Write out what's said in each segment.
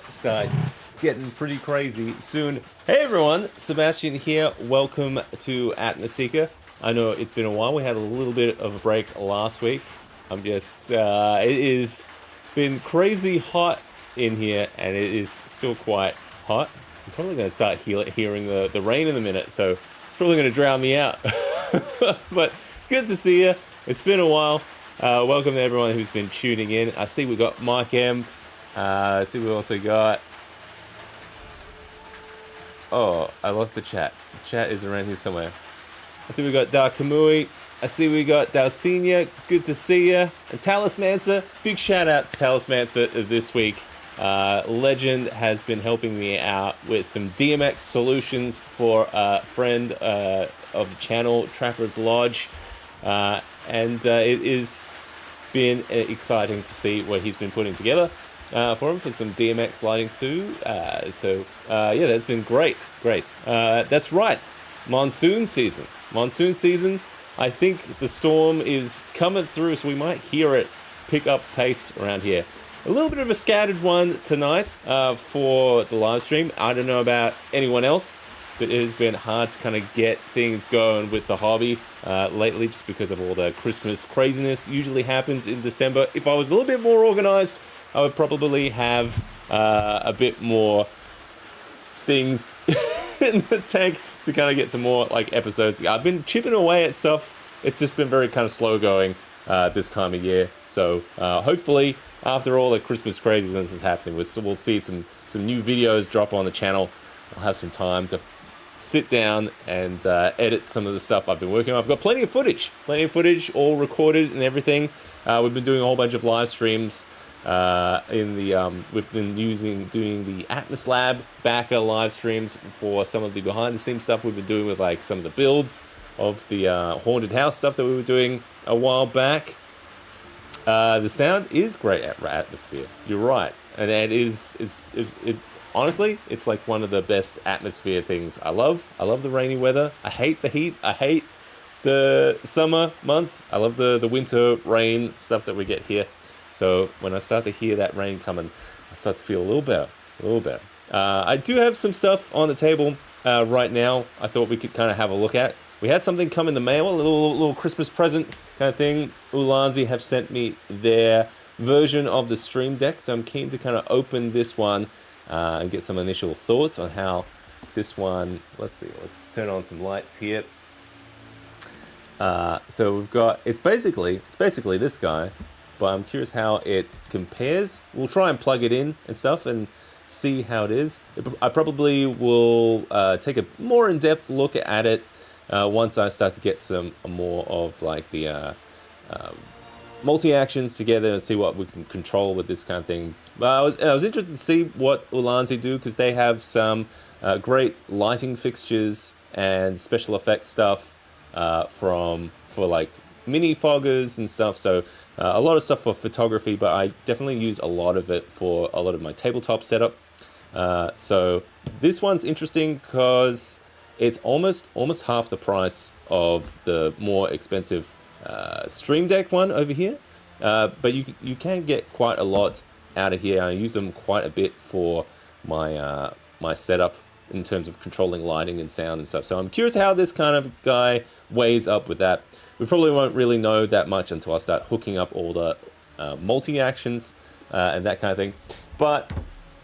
Start getting pretty crazy soon. Hey everyone, Sebastian here. Welcome to Atmoseeker. I know it's been a while. We had a little bit of a break last week. It is been crazy hot in here, and it is still quite hot. I'm probably going to start hearing the rain in a minute, so it's probably going to drown me out. But good to see you. It's been a while. Welcome to everyone who's been tuning in. I see we got Mike M. I see we also got... Oh, I lost the chat. The chat is around here somewhere. I see we got Dark Kamui. I see we got Dalcinia. Good to see you. And Talismancer. Big shout out to Talismancer this week. Legend has been helping me out with some DMX solutions for a friend of the channel, Trapper's Lodge. And it is been exciting to see what he's been putting together for him for some DMX lighting too. Yeah, that's been great. That's right, monsoon season. I think the storm is coming through, so we might hear it pick up pace around here. A little bit of a scattered one tonight for the live stream. I don't know about anyone else, but it has been hard to kind of get things going with the hobby lately, just because of all the Christmas craziness usually happens in December. If I was a little bit more organized, I would probably have a bit more things in the tank to kind of get some more like episodes. I've been chipping away at stuff. It's just been very kind of slow going this time of year. So hopefully, after all the Christmas craziness is happening, we'll see some new videos drop on the channel. I'll have some time to sit down and edit some of the stuff I've been working on. I've got plenty of footage all recorded and everything. We've been doing a whole bunch of live streams. We've been doing the Atmos Lab backer live streams for some of the behind the scenes stuff we've been doing with like some of the builds of the haunted house stuff that we were doing a while back. The sound is great at Atmosphere. You're right, and it honestly, it's like one of the best atmosphere things. I love the rainy weather. I hate the heat. I hate the summer months. I love the winter rain stuff that we get here. So when I start to hear that rain coming, I start to feel a little better. I do have some stuff on the table right now. I thought we could kind of have a look at. We had something come in the mail, a little Christmas present kind of thing. Ulanzi have sent me their version of the Stream Deck, so I'm keen to kind of open this one and get some initial thoughts on how this one. Let's see. Let's turn on some lights here. So we've got it's basically this guy, but I'm curious how it compares. We'll try and plug it in and stuff and see how it is. I probably will take a more in-depth look at it once I start to get some more of like the multi-actions together and see what we can control with this kind of thing. But I was interested to see what Ulanzi do, because they have some great lighting fixtures and special effects stuff for like mini foggers and stuff. So a lot of stuff for photography, but I definitely use a lot of it for a lot of my tabletop setup. So this one's interesting because it's almost half the price of the more expensive Stream Deck one over here. But you can get quite a lot out of here. I use them quite a bit for my my setup in terms of controlling lighting and sound and stuff. So I'm curious how this kind of guy weighs up with that. We probably won't really know that much until I start hooking up all the multi-actions and that kind of thing. But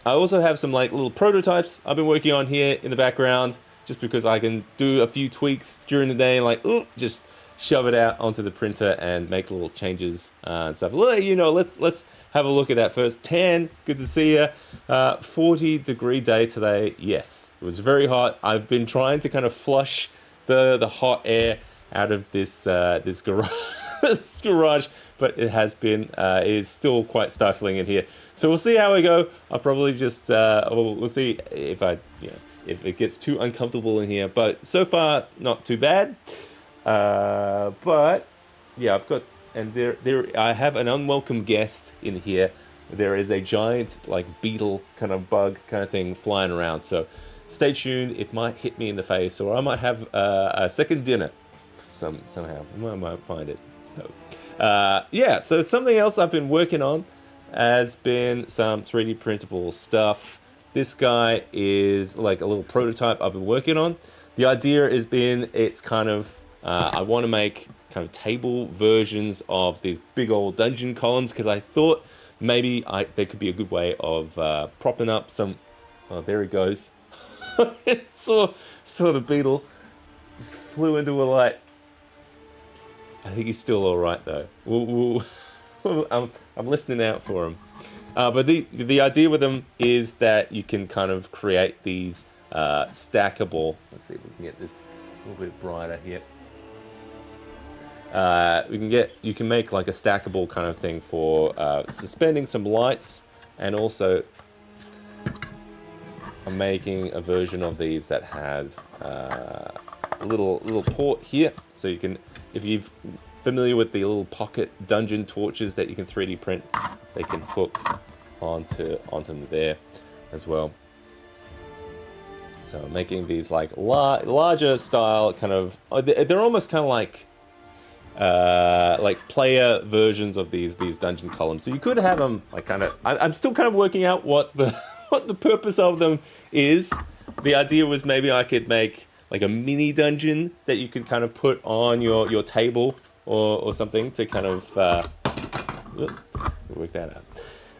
I also have some like little prototypes I've been working on here in the background, just because I can do a few tweaks during the day and like, just shove it out onto the printer and make little changes and stuff. Let's have a look at that first. 10, good to see you. 40-degree day today. Yes, it was very hot. I've been trying to kind of flush the hot air out of this garage, but it has been it is still quite stifling in here. So we'll see how we go. I'll probably just we'll see if if it gets too uncomfortable in here. But so far, not too bad. But yeah, I've got, and there I have an unwelcome guest in here. There is a giant like beetle kind of bug kind of thing flying around. So stay tuned. It might hit me in the face, or I might have a second dinner somehow. I might find it. So so something else I've been working on has been some 3D printable stuff. This guy is like a little prototype I've been working on. The idea has been, it's kind of I want to make kind of table versions of these big old dungeon columns, because I thought maybe there could be a good way of propping up some. Oh, there he goes. saw the beetle, just flew into a light. I think he's still all right though. I'm listening out for him. But the idea with them is that you can kind of create these stackable. Let's see if we can get this a little bit brighter here. You can make like a stackable kind of thing for suspending some lights, and also I'm making a version of these that have a little port here, so you can, if you're familiar with the little pocket dungeon torches that you can 3D print, they can hook onto there as well. So I'm making these like larger style kind of, they're almost kind of like player versions of these dungeon columns. So you could have them like kind of, I'm still kind of working out what the purpose of them is. The idea was maybe I could make like a mini dungeon that you could kind of put on your table or something to kind of work that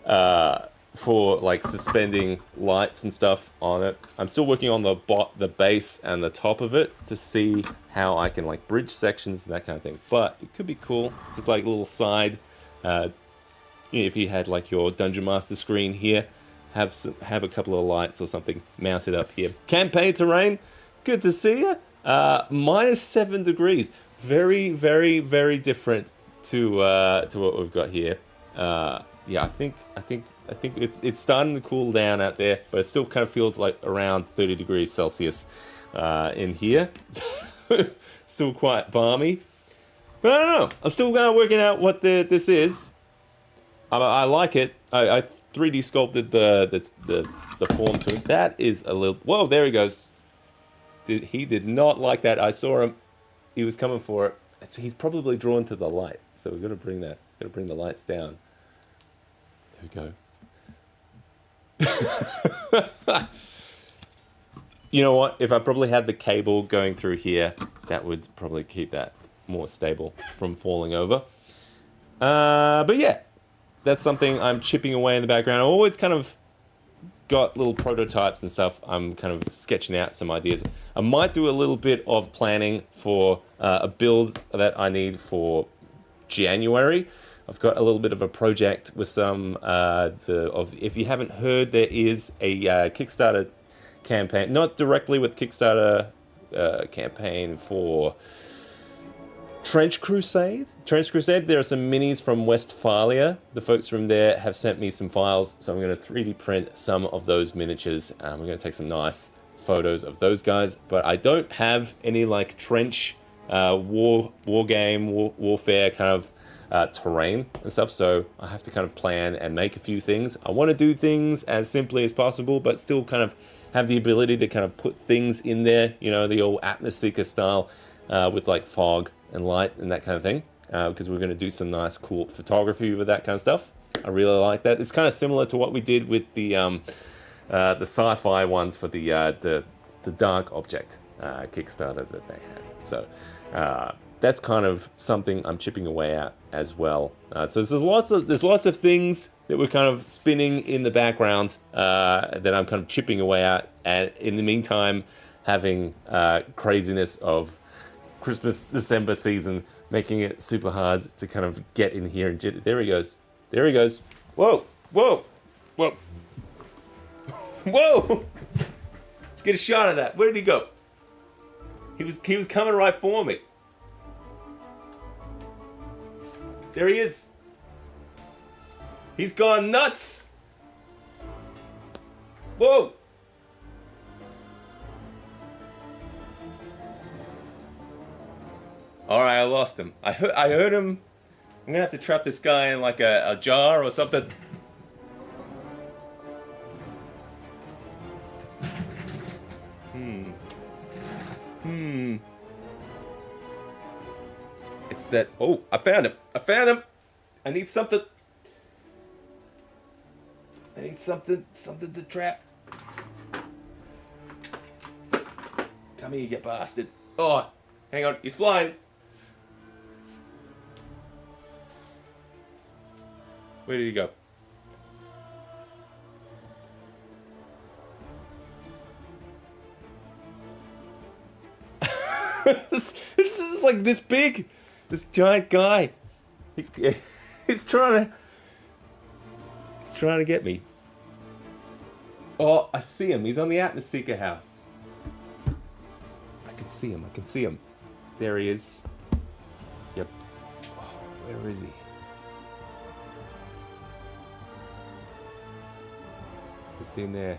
out for like suspending lights and stuff on it. I'm still working on the base and the top of it to see how I can like bridge sections and that kind of thing. But it could be cool, just like a little side. If you had like your Dungeon Master screen here, have a couple of lights or something mounted up here. Campaign terrain, good to see you. -7 degrees. Very, very, very different to what we've got here. Yeah, I think it's starting to cool down out there, but it still kind of feels like around 30 degrees Celsius in here. Still quite balmy. But I don't know. I'm still working out what this is. I like it. I 3D sculpted the form to it. That is a little... Whoa, there he goes. He did not like that. I saw him. He was coming for it. So he's probably drawn to the light. So we're going to bring that. Got to bring the lights down. There we go. You know what? If I probably had the cable going through here, that would probably keep that more stable from falling over. But yeah, that's something I'm chipping away in the background. I always kind of got little prototypes and stuff. I'm kind of sketching out some ideas. I might do a little bit of planning for a build that I need for January. I've got a little bit of a project with some if you haven't heard, there is a Kickstarter campaign, not directly with Kickstarter campaign for Trench Crusade. There are some minis from Westphalia. The folks from there have sent me some files, so I'm going to 3D print some of those miniatures. We're going to take some nice photos of those guys, but I don't have any like trench warfare kind of terrain and stuff, so I have to kind of plan and make a few things. I want to do things as simply as possible, but still kind of have the ability to kind of put things in there, you know, the old Atmoseeker style with like fog and light and that kind of thing, because we're going to do some nice cool photography with that kind of stuff. I really like that. It's kind of similar to what we did with the sci-fi ones for the Dark Object Kickstarter that they had. So that's kind of something I'm chipping away at as well. So there's lots of things that we're kind of spinning in the background that I'm kind of chipping away at, and in the meantime having craziness of Christmas December season, making it super hard to kind of get in here and there he goes. Whoa. Whoa. Get a shot of that. Where did he go? He was coming right for me. There he is. He's gone nuts. Whoa. All right, I lost him. I heard him. I'm gonna have to trap this guy in like a jar or something. It's that. Oh, I found him. I need something. Something to trap. Come here, you bastard. Oh, hang on. He's flying. Where did he go? This is like this big. This giant guy. He's trying to get me. Oh, I see him. He's on the Atmoseeker house. I can see him. There he is. Yep. Oh, where is he? I see him there.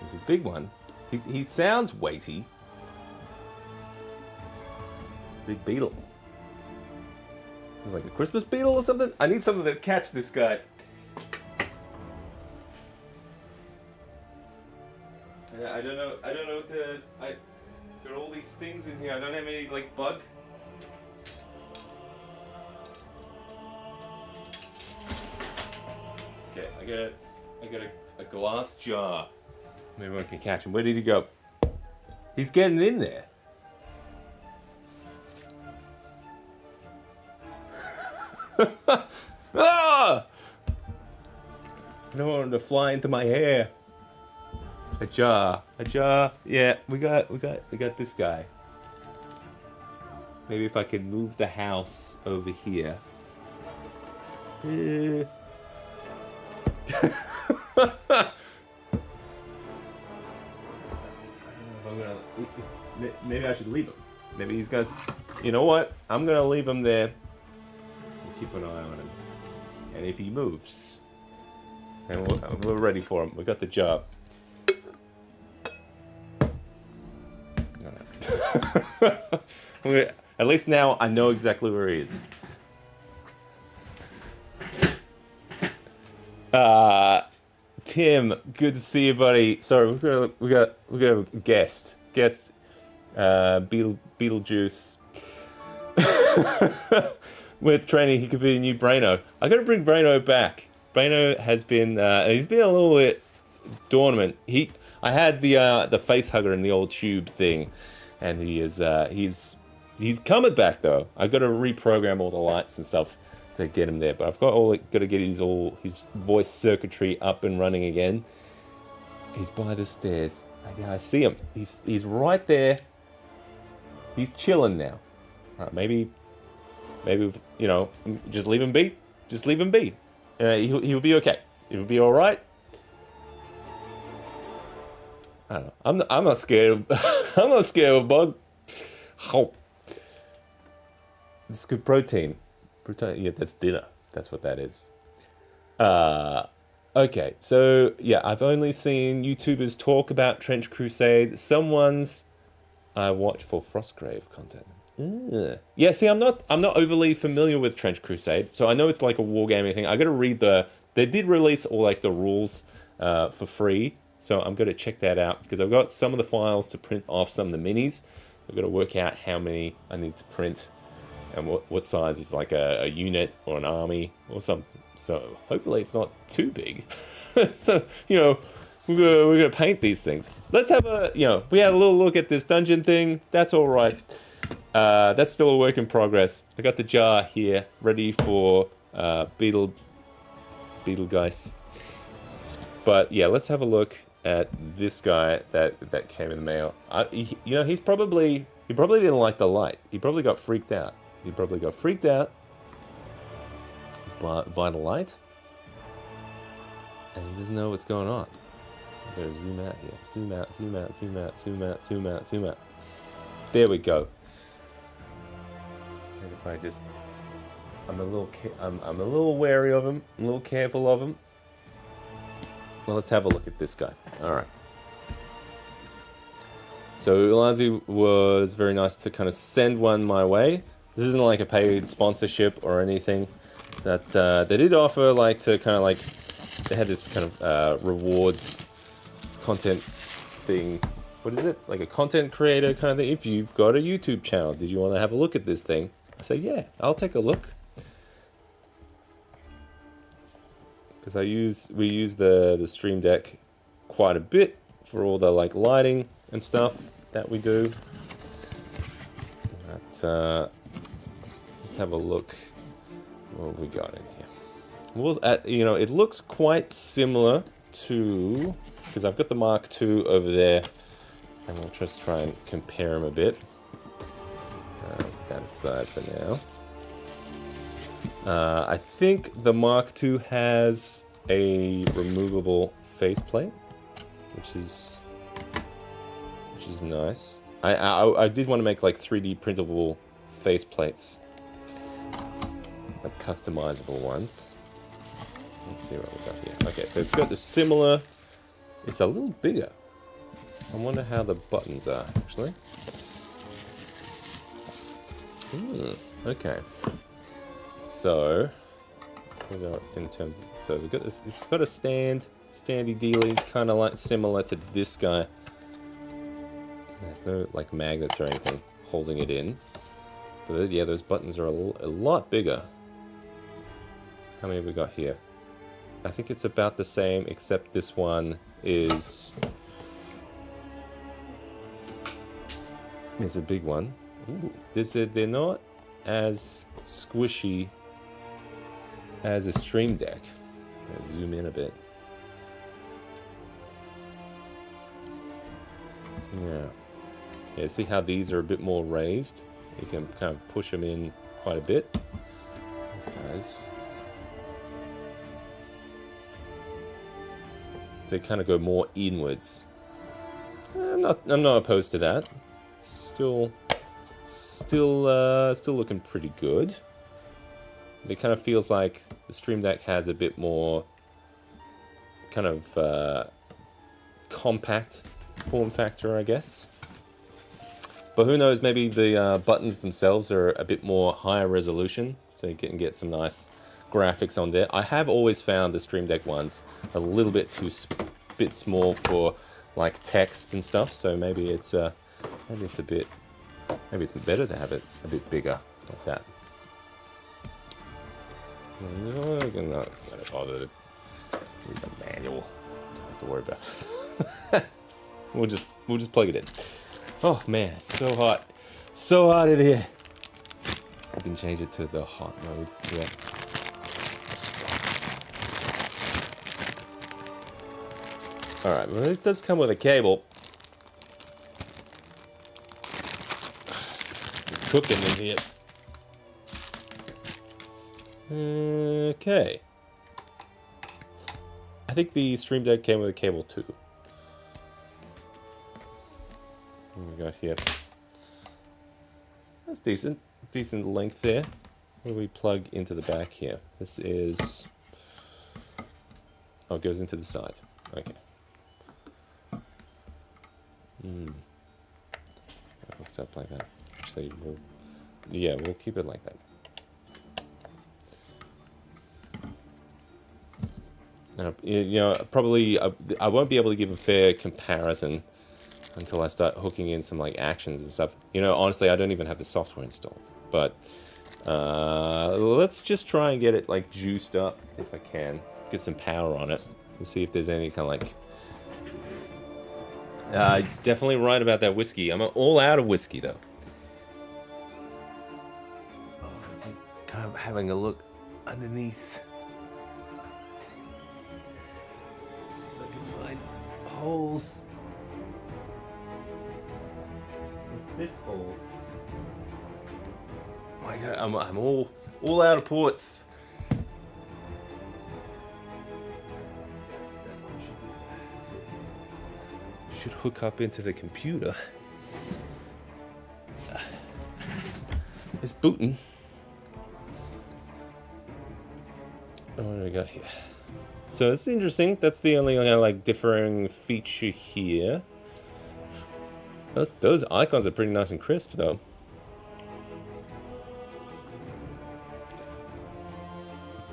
He's a big one. He sounds weighty. Big beetle. He's like a Christmas beetle or something? I need something to catch this guy. I don't know I got all these things in here. I don't have any like bug. Okay, I got a glass jar. Maybe I can catch him. Where did he go? He's getting in there. Ah! I don't want him to fly into my hair. A jar. Yeah, we got this guy. Maybe if I could move the house over here. Maybe I should leave him. Maybe these guys. You know what? I'm gonna leave him there. keep an eye on him. And if he moves, then we're ready for him. We got the job. At least now I know exactly where he is. Tim, good to see you, buddy. Sorry, we got a guest. Beetlejuice. With training, he could be a new Braino. I got to bring Braino back. Braino has been he's been a little bit dormant. I had the face hugger in the old tube thing, and he's coming back though. I got to reprogram all the lights and stuff to get him there, but I've got to get his voice circuitry up and running again. He's by the stairs. I see him. He's right there. He's chilling now. Maybe just leave him be. Just leave him be. He'll be okay. He'll be all right. I don't know. I'm not scared. I'm not scared of a bug. Oh, it's good protein. Yeah, that's dinner. That's what that is. Okay, so yeah, I've only seen YouTubers talk about Trench Crusade. Some ones I watch for Frostgrave content. Yeah, see, I'm not overly familiar with Trench Crusade, so I know it's like a wargaming thing. I got to read they did release all like the rules for free, so I'm going to check that out because I've got some of the files to print off some of the minis. I've got to work out how many I need to print and what size is like a unit or an army or something. So hopefully it's not too big. So we're gonna paint these things. Let's have we had a little look at this dungeon thing. That's all right. That's still a work in progress. I got the jar here ready for Beetlegeist. But yeah, let's have a look at this guy that came in the mail. He probably didn't like the light. He probably got freaked out. By the light, and he doesn't know what's going on. I'm gonna zoom out here. Zoom out. There we go. And if I just, I'm a little wary of him. I'm a little careful of him. Well, let's have a look at this guy. All right. So Ulanzi was very nice to kind of send one my way. This isn't like a paid sponsorship or anything. That they did offer to kind of they had this kind of rewards content thing. What is it? Like a content creator kind of thing. If you've got a YouTube channel, did you want to have a look at this thing? I say, yeah, I'll take a look. Because we use the Stream Deck quite a bit for all the lighting and stuff that we do. Let's have a look. What have we got in here? Well, it looks quite similar to, because I've got the Mark II over there, and we'll just try and compare them a bit. Put that aside for now. I think the Mark II has a removable faceplate, which is nice. I did want to make 3D printable faceplates. Customizable ones. Let's see what we got here. Okay, so it's got the similar. It's a little bigger. I wonder how the buttons are actually. Okay. So we got in terms. So we got this. It's got a standy dealy, kind of similar to this guy. There's no magnets or anything holding it in. But yeah, those buttons are a lot bigger. How many have we got here? I think it's about the same, except this one is a big one. Ooh, they're not as squishy as a Stream Deck. I'll zoom in a bit. Yeah, see how these are a bit more raised? You can kind of push them in quite a bit. These guys. They kind of go more inwards. I'm not opposed to that. Still looking pretty good. It kind of feels like the Stream Deck has a bit more kind of compact form factor, I guess. But who knows, maybe the buttons themselves are a bit more higher resolution, so you can get some nice graphics on there. I have always found the Stream Deck ones a little bit bit small for like text and stuff, so maybe it's maybe it's better to have it a bit bigger like that. I'm not gonna bother to read the manual. Don't have to worry about it. We'll just plug it in. Oh man, it's so hot. So hot in here. I can change it to the hot mode. Yeah. Alright, well it does come with a cable. Cooking in here. Okay. I think the Stream Deck came with a cable too. What we got here? That's decent. Decent length there. What do we plug into the back here? This is... Oh, it goes into the side. Okay. Hooks up like that. Actually, we'll keep it like that. Now, you know, probably I won't be able to give a fair comparison until I start hooking in some like actions and stuff. You know, honestly, I don't even have the software installed. But let's just try and get it like juiced up if I can. Get some power on it and see if there's any kind of like... definitely right about that whiskey. I'm all out of whiskey though. Kind of having a look underneath. See if I can find holes. What's this hole? Oh my god, I'm all out of ports. Should hook up into the computer. It's booting. Oh, what do we got here? So it's interesting. That's the only kind of like differing feature here. Those icons are pretty nice and crisp, though.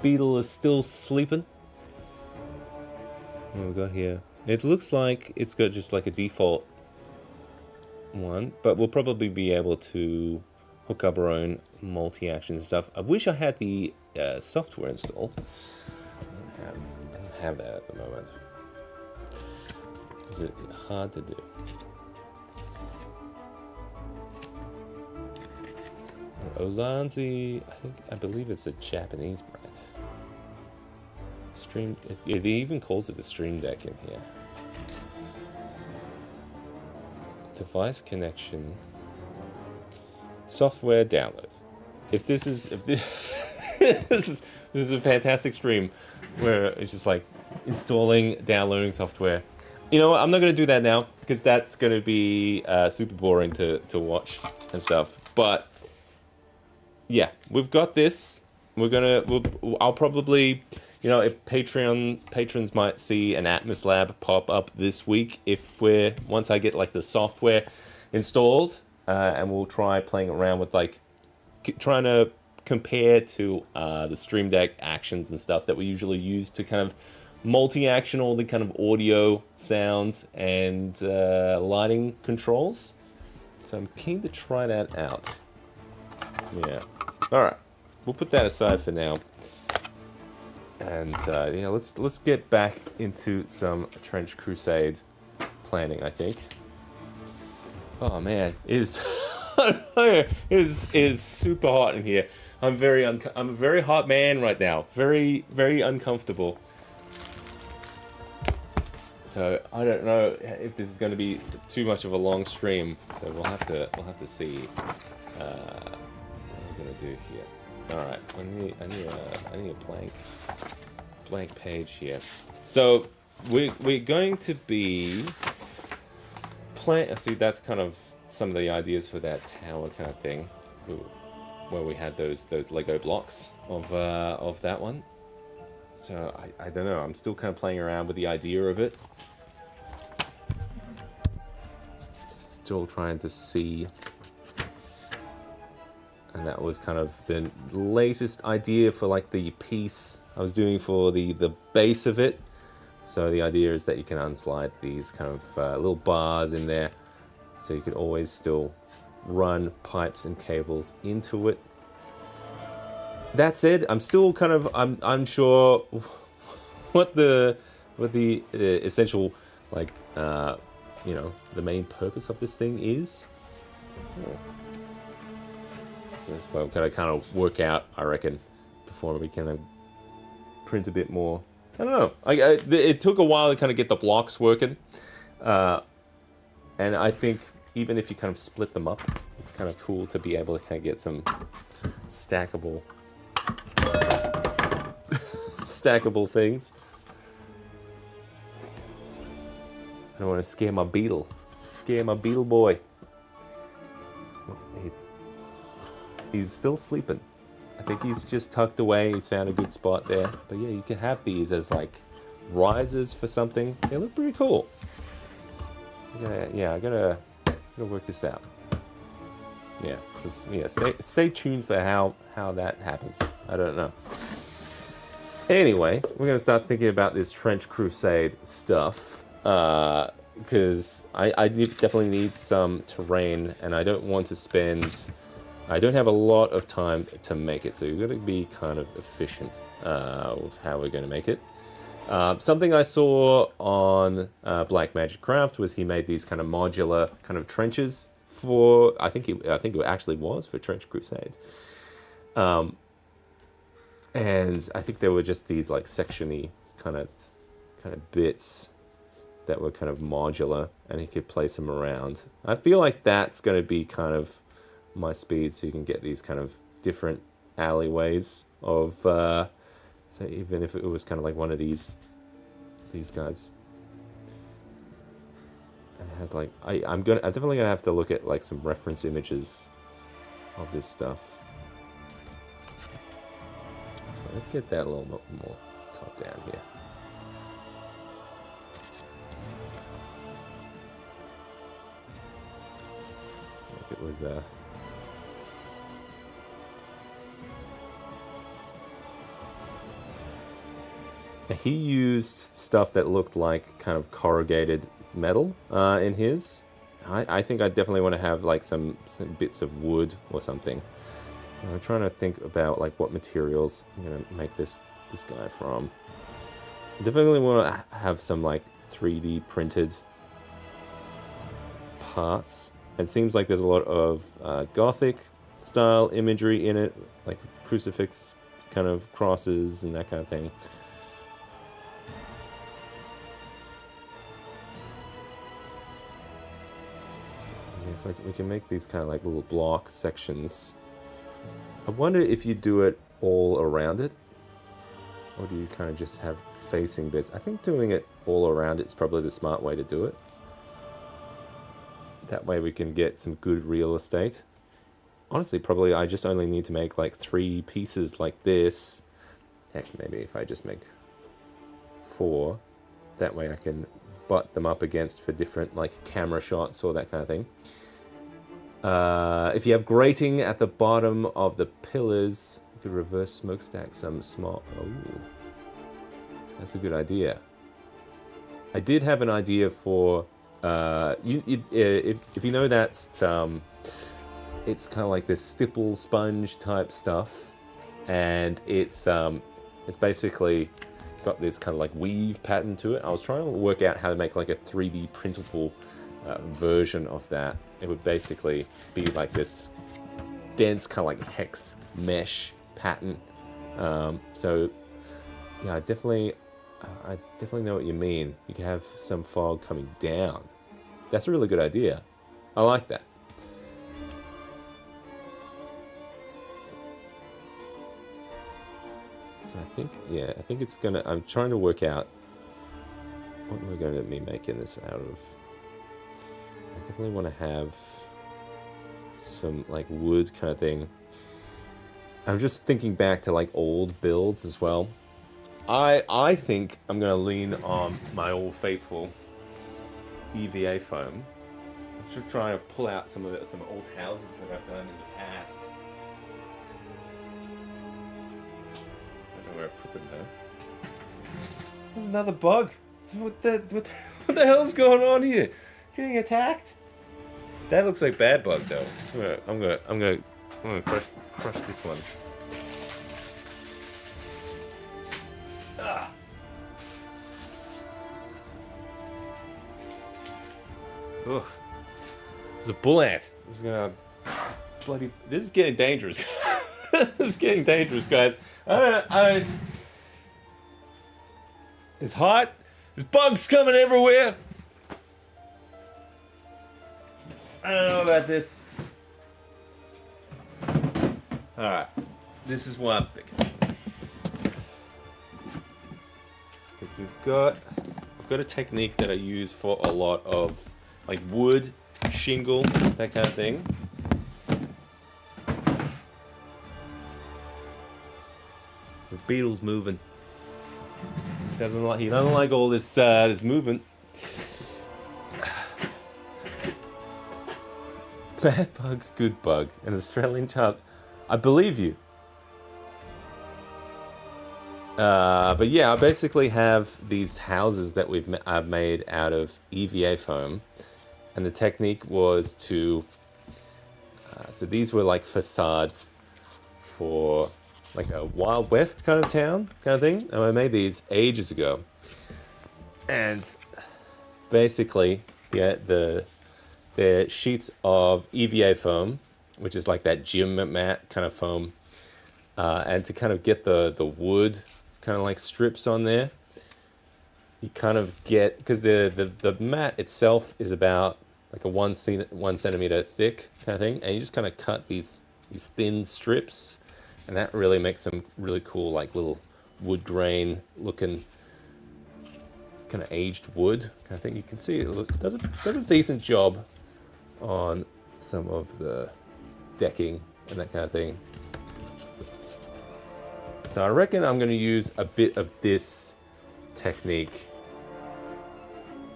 Beetle is still sleeping. What do we got here? It looks like it's got just like a default one, but we'll probably be able to hook up our own multi-actions and stuff. I wish I had the software installed. I don't have that at the moment. Is it hard to do? Olanzi, I believe it's a Japanese brand. It even calls it the Stream Deck in here. Device connection. Software download. This is this is a fantastic stream where it's just like installing, downloading software. You know what? I'm not gonna do that now because that's gonna be super boring to watch and stuff. But yeah, we've got this. I'll probably, you know, if patrons might see an Atmos Lab pop up this week once I get like the software installed, and we'll try playing around with like trying to compare to the Stream Deck actions and stuff that we usually use to kind of multi-action all the kind of audio sounds and lighting controls. So I'm keen to try that out. Yeah. All right. We'll put that aside for now, and yeah, let's get back into some Trench Crusade planning. I think. Oh man, it is super hot in here. I'm a very hot man right now. Very uncomfortable. So I don't know if this is going to be too much of a long stream. So we'll have to see what we're gonna do here. All right, I need a blank page here. So we're going to be see, that's kind of some of the ideas for that tower kind of thing. Ooh. where we had those Lego blocks of that one. So I don't know. I'm still kind of playing around with the idea of it. Still trying to see. And that was kind of the latest idea for like the piece I was doing for the base of it. So the idea is that you can unslide these kind of little bars in there, so you could always still run pipes and cables into it. That said, I'm still kind of unsure what the essential, like you know, the main purpose of this thing is. So that's what I'm gonna kind of work out, I reckon, before we can print a bit more. I don't know. It took a while to kind of get the blocks working, and I think even if you kind of split them up, it's kind of cool to be able to kind of get some stackable things. I don't want to scare my beetle. Scare my beetle boy. He's still sleeping. I think he's just tucked away. He's found a good spot there. But yeah, you can have these as like risers for something. They look pretty cool. I gotta work this out. Yeah, just stay tuned for how that happens. I don't know. Anyway, we're gonna start thinking about this Trench Crusade stuff. Because I definitely need some terrain, and I don't want to spend. I don't have a lot of time to make it, so you've got to be kind of efficient with how we're going to make it. Something I saw on Black Magic Craft was he made these kind of modular kind of trenches for. I think it actually was for Trench Crusade. And I think there were just these like sectiony kind of bits that were kind of modular, and he could place them around. I feel like that's going to be kind of my speed, so you can get these kind of different alleyways of so even if it was kind of like one of these guys, and it has like I'm definitely gonna have to look at like some reference images of this stuff. So let's get that a little more top down here. Like it was he used stuff that looked like kind of corrugated metal in his. I think I definitely want to have like some bits of wood or something. And I'm trying to think about like what materials I'm gonna make this guy from. I definitely want to have some like 3D printed parts. It seems like there's a lot of Gothic style imagery in it, like crucifix kind of crosses and that kind of thing. If we can make these kind of like little block sections. I wonder if you do it all around it, or do you kind of just have facing bits? I think doing it all around it is probably the smart way to do it. That way we can get some good real estate. Honestly, probably I just only need to make like 3 pieces like this. Heck, maybe if I just make 4, that way I can butt them up against for different like camera shots or that kind of thing. If you have grating at the bottom of the pillars, you could reverse smokestack some small. Oh, that's a good idea. I did have an idea for if you know that's it's kind of like this stipple sponge type stuff, and it's basically got this kind of like weave pattern to it. I was trying to work out how to make like a 3D printable version of that. It would basically be like this dense kind of like hex mesh pattern. So yeah, I definitely know what you mean. You can have some fog coming down. That's a really good idea. I like that. So I think it's gonna. I'm trying to work out what we're going to be making this out of. I definitely want to have some like wood kind of thing. I'm just thinking back to like old builds as well. I think I'm gonna lean on my old faithful EVA foam. Let's just try to pull out some of it, some old houses that I've done in the past. I don't know where I've put them though. There's another bug. What the hell's going on here? Getting attacked? That looks like bad bug though. I'm gonna crush this one. Ah. Ugh. There's a bull ant. I'm just gonna bloody. This is getting dangerous. This is getting dangerous, guys. It's hot. There's bugs coming everywhere. I don't know about this. Alright. This is what I'm thinking. Because I've got a technique that I use for a lot of like wood, shingle, that kind of thing. The beetle's moving. He doesn't like all this movement. Bad bug, good bug. An Australian child. I believe you. But yeah, I basically have these houses that I've made out of EVA foam, and the technique was to. So these were like facades for like a Wild West kind of town, kind of thing. And I made these ages ago, and basically, the sheets of EVA foam, which is like that gym mat kind of foam, and to kind of get the wood kind of like strips on there, you kind of get, because the mat itself is about like a 1 centimeter thick kind of thing, and you just kind of cut these thin strips, and that really makes some really cool like little wood grain looking kind of aged wood kind of thing. You can see it does a decent job on some of the decking and that kind of thing. So I reckon I'm going to use a bit of this technique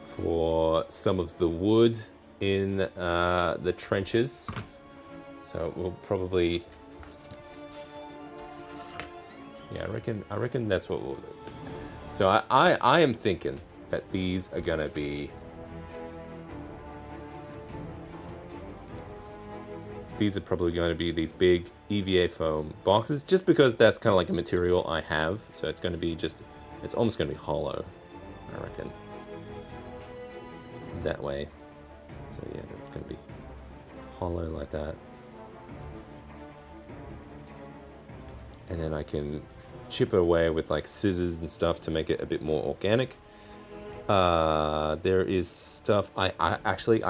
for some of the wood in the trenches. So we'll probably, yeah, I reckon that's what we'll do. So I am thinking that these are going to be. These are probably going to be these big EVA foam boxes, just because that's kind of like a material I have. So it's going to be it's almost going to be hollow, I reckon. That way. So yeah, it's going to be hollow like that. And then I can chip it away with like scissors and stuff to make it a bit more organic. There is stuff, I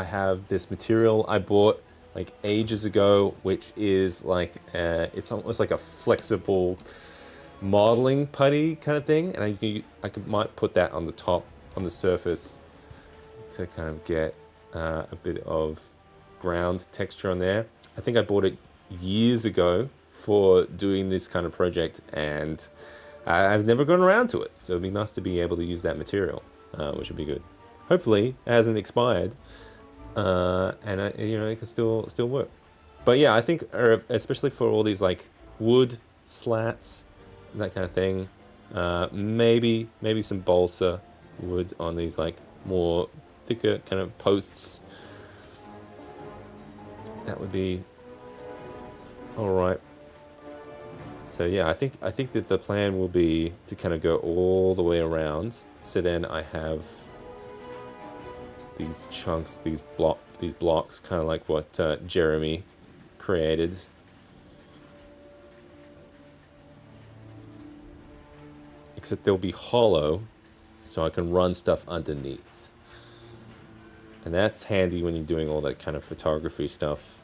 have this material I bought like ages ago, which is like it's almost like a flexible modeling putty kind of thing, and I might put that on the top, on the surface, to kind of get a bit of ground texture on there. I think I bought it years ago for doing this kind of project, and I've never gone around to it, so it'd be nice to be able to use that material, which would be good. Hopefully it hasn't expired. And it can still work. But yeah, I think especially for all these like wood slats, that kind of thing, maybe some balsa wood on these like more thicker kind of posts. That would be all right. So yeah, I think that the plan will be to kind of go all the way around. So then I have these chunks, these blocks, kind of like what Jeremy created. Except they'll be hollow, so I can run stuff underneath. And that's handy when you're doing all that kind of photography stuff.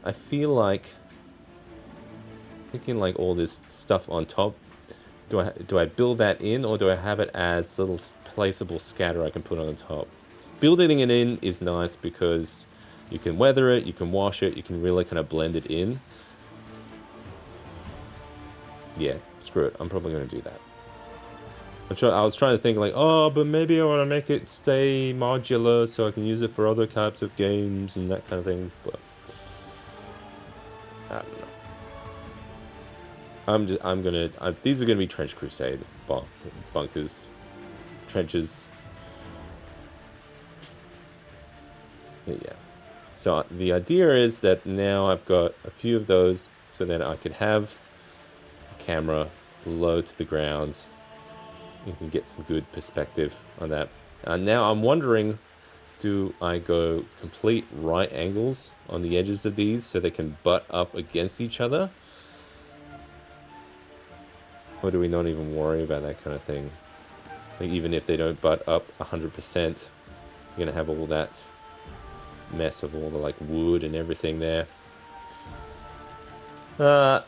I feel like thinking like all this stuff on top do I build that in, or do I have it as little placeable scatter I can put on the top? Building it in is nice because you can weather it, you can wash it, you can really kind of blend it in. Yeah, screw it. I'm probably going to do that. I was trying to think like, oh, but maybe I want to make it stay modular so I can use it for other types of games and that kind of thing. But I don't know. These are gonna be Trench Crusade bunkers, trenches. But yeah. So the idea is that now I've got a few of those, so that I could have a camera low to the ground. You can get some good perspective on that. And now I'm wondering, do I go complete right angles on the edges of these so they can butt up against each other? Or do we not even worry about that kind of thing? Like, even if they don't butt up 100%, you're gonna have all that mess of all the like wood and everything there.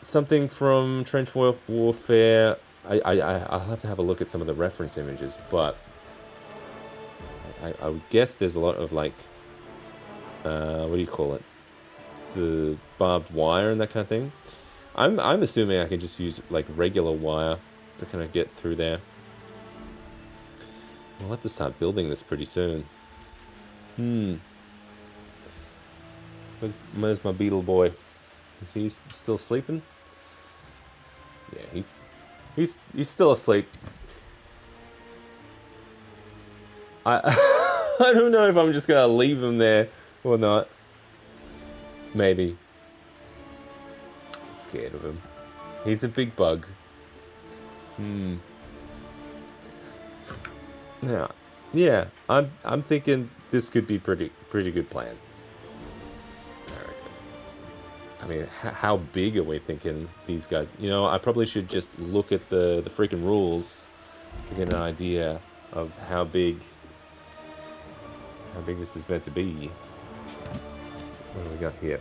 Something from Trench Warfare. I'll have to have a look at some of the reference images, but I would guess there's a lot of like, what do you call it? The barbed wire and that kind of thing. I'm assuming I can just use like regular wire to kind of get through there. We'll have to start building this pretty soon. Where's my beetle boy? Is he still sleeping? Yeah, he's still asleep. I don't know if I'm just gonna leave him there or not. Maybe. I'm scared of him. He's a big bug. Yeah. I'm thinking this could be pretty good plan. I mean, how big are we thinking these guys? You know, I probably should just look at the freaking rules to get an idea of how big this is meant to be. What do we got here?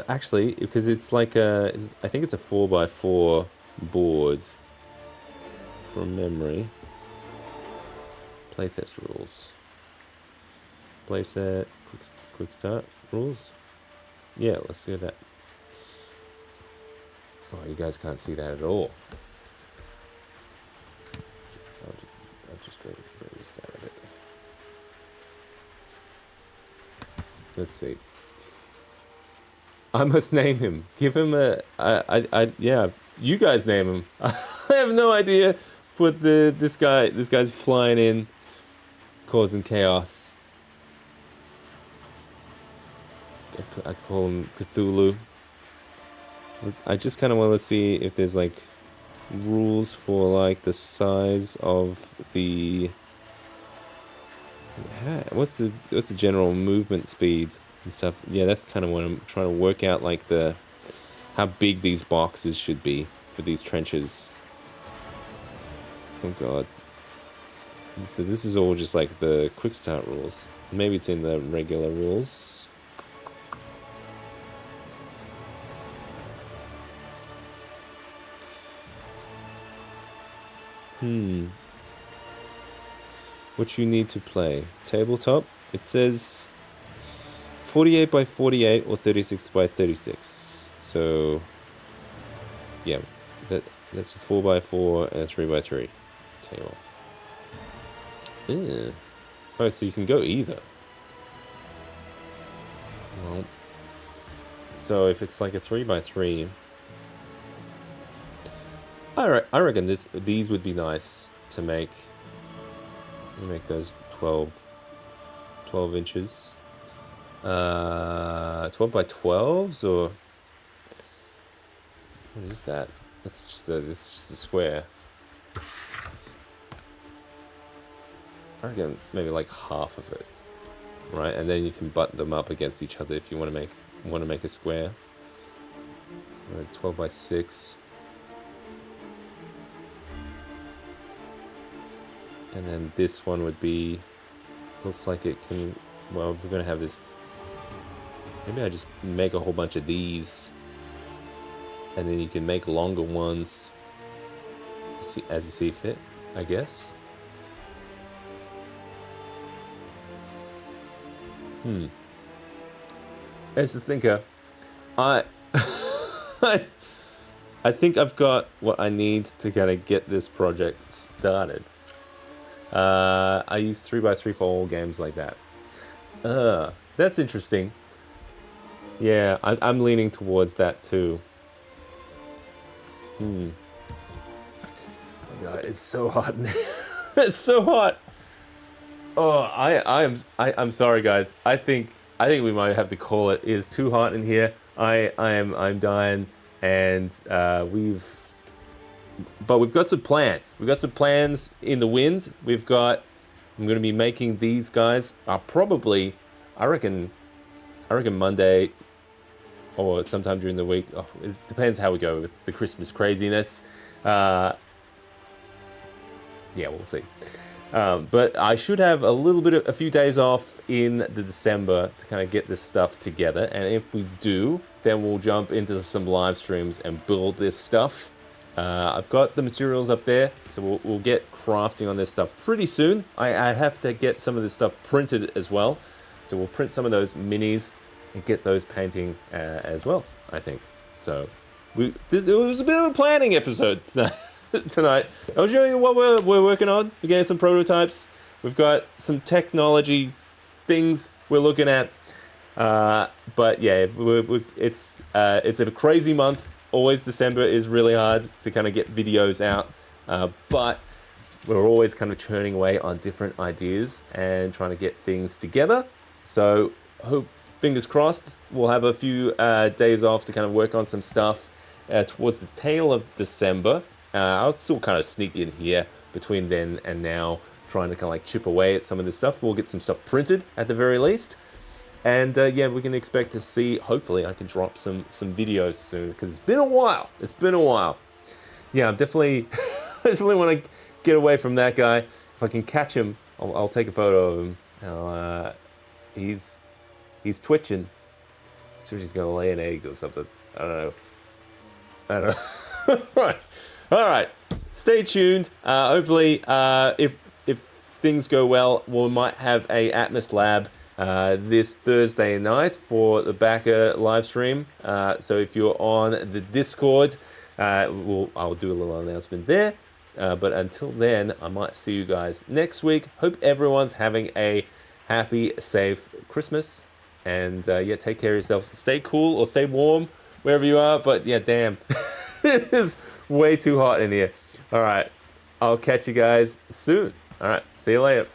Actually, because it's like I think it's a 4x4 board from memory. Playtest rules. Playset, quick start rules. Yeah, let's see that. Oh, you guys can't see that at all. I'll just bring this down a bit. Let's see. I must name him. Give him yeah. You guys name him. I have no idea. But this guy's flying in, causing chaos. I call him Cthulhu. I just kind of want to see if there's like rules for like the size of the. What's the general movement speed and stuff? Yeah, that's kind of what I'm trying to work out, like how big these boxes should be for these trenches. Oh god. So this is all just like the quick start rules. Maybe it's in the regular rules. What you need to play. Tabletop. It says 48 by 48 or 36 by 36. So yeah, that's a 4x4 and a 3x3 table. Yeah. Oh, so you can go either. Well, so if it's like a 3x3, I reckon these would be nice to make. Make those 12 inches. 12 by 12s, or what is that? It's just a square. I reckon maybe like half of it, right? And then you can button them up against each other if you want to make a square. So 12 by 6. And then this one would be, looks like it can, well, we're going to have this, maybe I just make a whole bunch of these and then you can make longer ones as you see fit, I guess. As the thinker, I I think I've got what I need to kind of get this project started. I use 3x3 for all games like that. That's interesting. Yeah, I'm leaning towards that too. Oh my God, it's so hot. It's so hot. Oh, I'm sorry, guys. I think we might have to call it. It is too hot in here. I'm dying, and we've got some plans. We've got some plans in the wind. I'm going to be making these guys. Probably, I reckon Monday, or sometime during the week. Oh, it depends how we go with the Christmas craziness. Yeah, we'll see. But I should have a few days off in the December to kind of get this stuff together. And if we do, then we'll jump into some live streams and build this stuff. I've got the materials up there, so we'll get crafting on this stuff pretty soon. I have to get some of this stuff printed as well. So we'll print some of those minis and get those painting as well, I think. So it was a bit of a planning episode tonight. I'll show you what we're working on. We're getting some prototypes. We've got some technology things we're looking at. But yeah, it's a crazy month. Always December is really hard to kind of get videos out. But we're always kind of churning away on different ideas and trying to get things together. So hope, fingers crossed, we'll have a few days off to kind of work on some stuff towards the tail of December. I'll still kind of sneak in here between then and now, trying to kind of like chip away at some of this stuff. We'll get some stuff printed at the very least. And yeah, we can expect to see, hopefully I can drop some videos soon, because it's been a while. Yeah, I'm definitely want to get away from that guy. If I can catch him, I'll take a photo of him. He's twitching. So he's going to lay an egg or something. I don't know. All right. Stay tuned. Hopefully, if things go well, we might have a Atmos Lab this Thursday night for the backer live stream. So if you're on the Discord, I'll do a little announcement there. But until then, I might see you guys next week. Hope everyone's having a happy, safe Christmas. And yeah, take care of yourself. Stay cool or stay warm wherever you are. But yeah, damn, it is way too hot in here. All right, I'll catch you guys soon. All right, see you later.